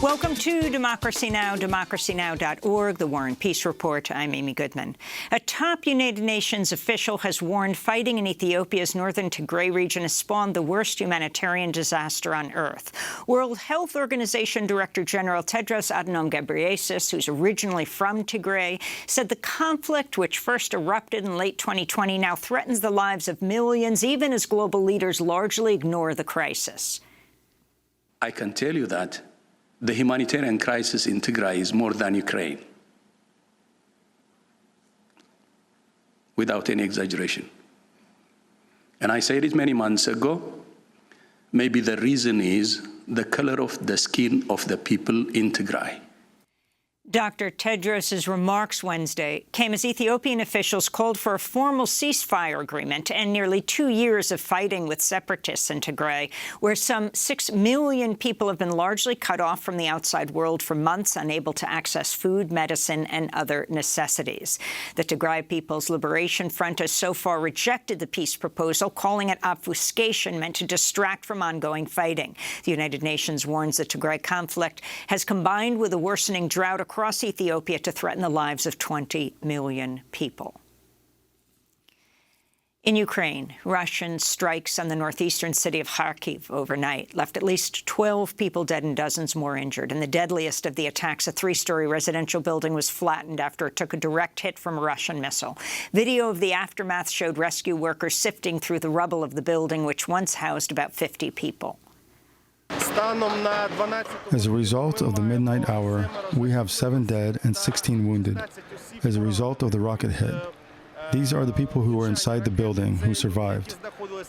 Welcome to Democracy Now!, democracynow.org, The War and Peace Report. I'm Amy Goodman. A top United Nations official has warned fighting in Ethiopia's northern Tigray region has spawned the worst humanitarian disaster on Earth. World Health Organization Director General Tedros Adhanom Ghebreyesus, who's originally from Tigray, said the conflict, which first erupted in late 2020, now threatens the lives of millions, even as global leaders largely ignore the crisis. I can tell you that the humanitarian crisis in Tigray is more than Ukraine, without any exaggeration. And I said it many months ago, maybe the reason is the color of the skin of the people in Tigray. Dr. Tedros' remarks Wednesday came as Ethiopian officials called for a formal ceasefire agreement to end nearly 2 years of fighting with separatists in Tigray, where some 6 million people have been largely cut off from the outside world for months, unable to access food, medicine, and other necessities. The Tigray People's Liberation Front has so far rejected the peace proposal, calling it obfuscation meant to distract from ongoing fighting. The United Nations warns the Tigray conflict has combined with a worsening drought across Ethiopia to threaten the lives of 20 million people. In Ukraine, Russian strikes on the northeastern city of Kharkiv overnight left at least 12 people dead and dozens more injured. In the deadliest of the attacks, a 3-story residential building was flattened after it took a direct hit from a Russian missile. Video of the aftermath showed rescue workers sifting through the rubble of the building, which once housed about 50 people. As a result of the midnight hour, we have 7 dead and 16 wounded as a result of the rocket hit. These are the people who were inside the building who survived,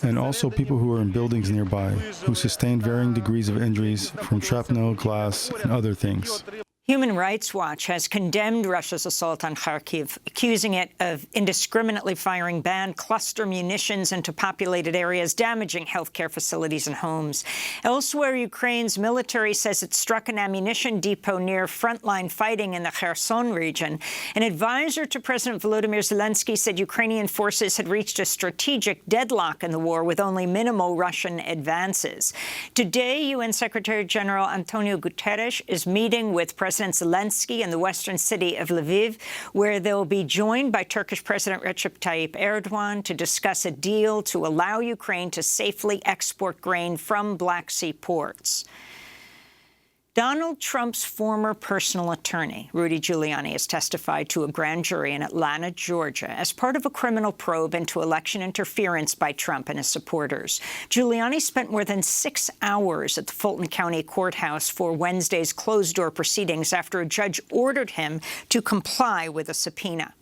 and also people who were in buildings nearby who sustained varying degrees of injuries from shrapnel, glass, and other things. Human Rights Watch has condemned Russia's assault on Kharkiv, accusing it of indiscriminately firing banned cluster munitions into populated areas, damaging healthcare facilities and homes. Elsewhere, Ukraine's military says it struck an ammunition depot near frontline fighting in the Kherson region. An advisor to President Volodymyr Zelensky said Ukrainian forces had reached a strategic deadlock in the war with only minimal Russian advances. Today, UN Secretary General Antonio Guterres is meeting with President Zelensky in the western city of Lviv, where they'll be joined by Turkish President Recep Tayyip Erdogan to discuss a deal to allow Ukraine to safely export grain from Black Sea ports. Donald Trump's former personal attorney, Rudy Giuliani, has testified to a grand jury in Atlanta, Georgia, as part of a criminal probe into election interference by Trump and his supporters. Giuliani spent more than 6 hours at the Fulton County Courthouse for Wednesday's closed-door proceedings after a judge ordered him to comply with a subpoena.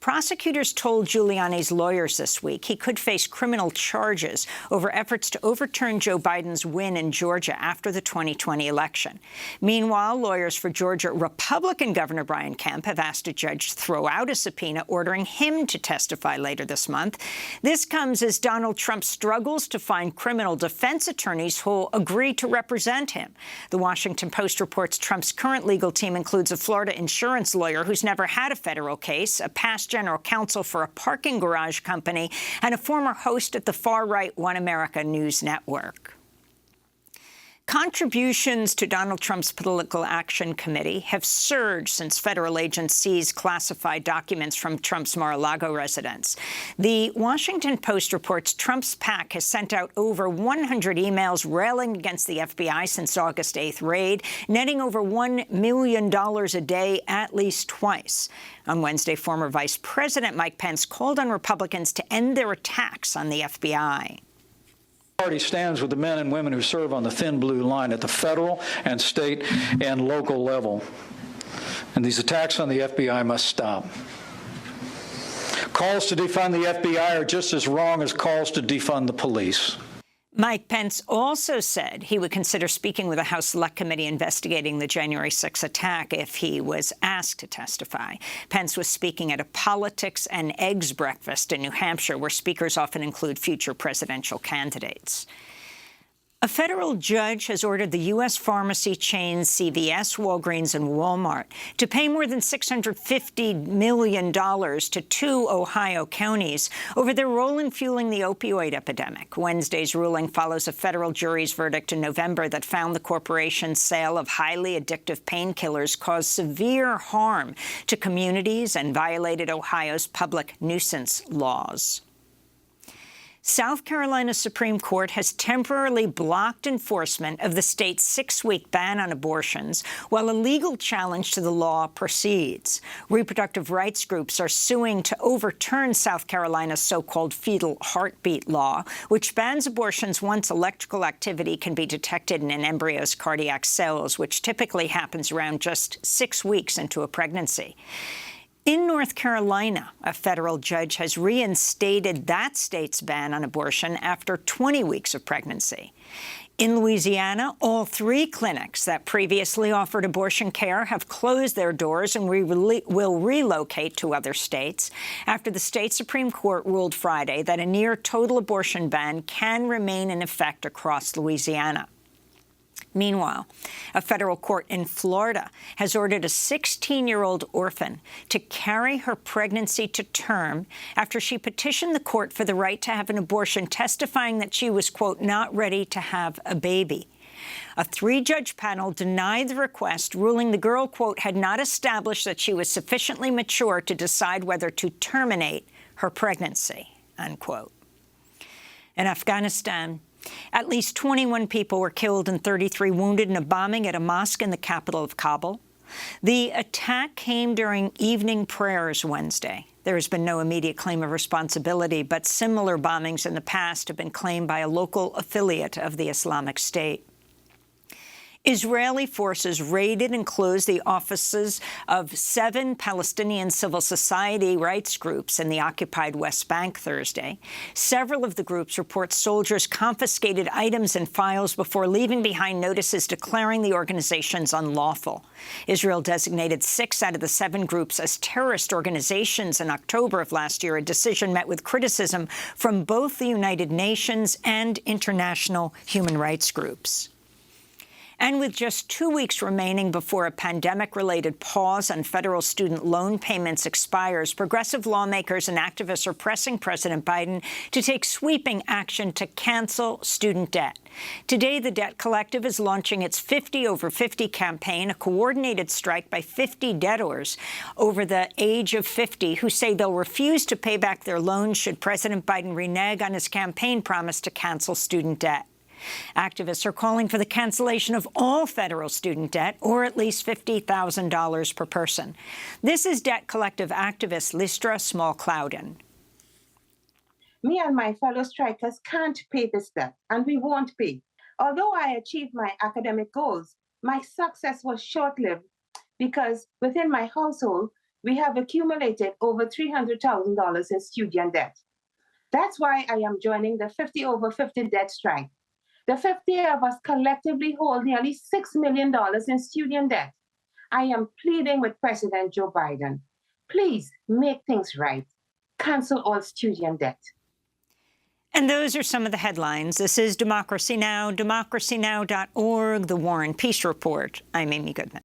Prosecutors told Giuliani's lawyers this week he could face criminal charges over efforts to overturn Joe Biden's win in Georgia after the 2020 election. Meanwhile, lawyers for Georgia Republican Governor Brian Kemp have asked a judge to throw out a subpoena ordering him to testify later this month. This comes as Donald Trump struggles to find criminal defense attorneys who'll agree to represent him. The Washington Post reports Trump's current legal team includes a Florida insurance lawyer who's never had a federal case, a past general counsel for a parking garage company, and a former host at the far-right One America News Network. Contributions to Donald Trump's Political Action Committee have surged since federal agents seized classified documents from Trump's Mar-a-Lago residence. The Washington Post reports Trump's PAC has sent out over 100 emails railing against the FBI since August 8th raid, netting over $1 million a day at least twice. On Wednesday, former Vice President Mike Pence called on Republicans to end their attacks on the FBI. Party stands with the men and women who serve on the thin blue line at the federal and state and local level. And these attacks on the FBI must stop. Calls to defund the FBI are just as wrong as calls to defund the police. Mike Pence also said he would consider speaking with a House Select Committee investigating the January 6 attack if he was asked to testify. Pence was speaking at a politics and eggs breakfast in New Hampshire, where speakers often include future presidential candidates. A federal judge has ordered the U.S. pharmacy chains CVS, Walgreens, and Walmart to pay more than $650 million to 2 Ohio counties over their role in fueling the opioid epidemic. Wednesday's ruling follows a federal jury's verdict in November that found the corporation's sale of highly addictive painkillers caused severe harm to communities and violated Ohio's public nuisance laws. South Carolina's Supreme Court has temporarily blocked enforcement of the state's 6-week ban on abortions while a legal challenge to the law proceeds. Reproductive rights groups are suing to overturn South Carolina's so-called fetal heartbeat law, which bans abortions once electrical activity can be detected in an embryo's cardiac cells, which typically happens around just 6 weeks into a pregnancy. In North Carolina, a federal judge has reinstated that state's ban on abortion after 20 weeks of pregnancy. In Louisiana, all 3 clinics that previously offered abortion care have closed their doors and will relocate to other states after the state Supreme Court ruled Friday that a near-total abortion ban can remain in effect across Louisiana. Meanwhile, a federal court in Florida has ordered a 16-year-old orphan to carry her pregnancy to term after she petitioned the court for the right to have an abortion, testifying that she was, quote, not ready to have a baby. A 3-judge panel denied the request, ruling the girl, quote, had not established that she was sufficiently mature to decide whether to terminate her pregnancy, unquote. In Afghanistan, at least 21 people were killed and 33 wounded in a bombing at a mosque in the capital of Kabul. The attack came during evening prayers Wednesday. There has been no immediate claim of responsibility, but similar bombings in the past have been claimed by a local affiliate of the Islamic State. Israeli forces raided and closed the offices of 7 Palestinian civil society rights groups in the occupied West Bank Thursday. Several of the groups report soldiers confiscated items and files before leaving behind notices declaring the organizations unlawful. Israel designated 6 out of the 7 groups as terrorist organizations in October of last year, a decision met with criticism from both the United Nations and international human rights groups. And with just 2 weeks remaining before a pandemic-related pause on federal student loan payments expires, progressive lawmakers and activists are pressing President Biden to take sweeping action to cancel student debt. Today, the Debt Collective is launching its 50 over 50 campaign, a coordinated strike by 50 debtors over the age of 50 who say they'll refuse to pay back their loans should President Biden renege on his campaign promise to cancel student debt. Activists are calling for the cancellation of all federal student debt, or at least $50,000 per person. This is Debt Collective activist Listra Small-Clouden. Me and my fellow strikers can't pay this debt, and we won't pay. Although I achieved my academic goals, my success was short-lived because within my household, we have accumulated over $300,000 in student debt. That's why I am joining the 50 over 50 debt strike. The 50 of us collectively hold nearly $6 million in student debt. I am pleading with President Joe Biden. Please make things right. Cancel all student debt. And those are some of the headlines. This is Democracy Now!, democracynow.org, The War and Peace Report. I'm Amy Goodman.